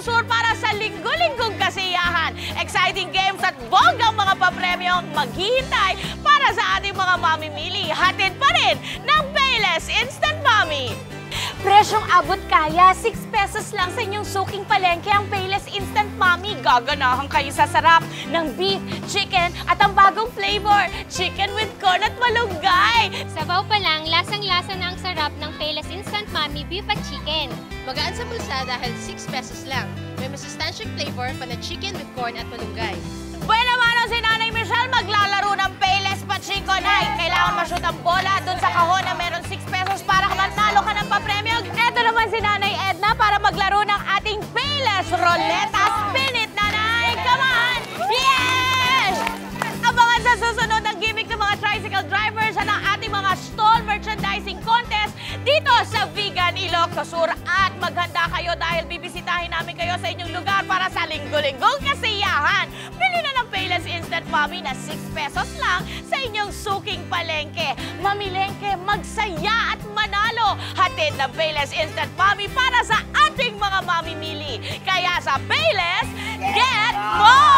Sur para sa linggo-linggong kasiyahan. Exciting games at bonggang mga papremyo ang maghihintay para sa ating mga mamimili. Hatid pa rin ng Payless Instant Mommy. Presyong abot kaya, 6 pesos lang sa inyong suking palengke ang Payless Instant Mommy. Gaganahan kayo sa sarap Ng beef, chicken at ang bagong flavor, chicken with corn at malunggay. Sabaw pa lang, lasang-lasa na ang sarap ng Payless Instant Mommy Beef at Chicken. Magaan sa bulsa dahil 6 pesos lang. May masustansyang flavor pa na chicken with corn at malunggay. Buena mano si Nanay Michelle maglalaro ng Payless Pachiko Night. Kailangan ma-shoot ang bola dun sa kahon na meron 6 pesos para manalo ka ng papremyo. Eto naman si Nanay Edna para maglaro ng ating Payless Roleta Spin It, Nanay! Come on! Yes! Abangan sa susunod ng gimmick ng mga tricycle drivers at ang ating mga stall merchandising contest dito sa Vegan Ilocos Sur. At maghanda kayo dahil bibisitahin namin kayo sa inyong lugar para sa linggo-linggong kasiyahan. Bili na ng Payless Instant Mommy na 6 pesos lang sa inyong suking palengke. Mamilengke, magsaya at manalo. Hatid ng Payless Instant Mommy para sa ating mga mamimili. Kaya sa Payless, get more!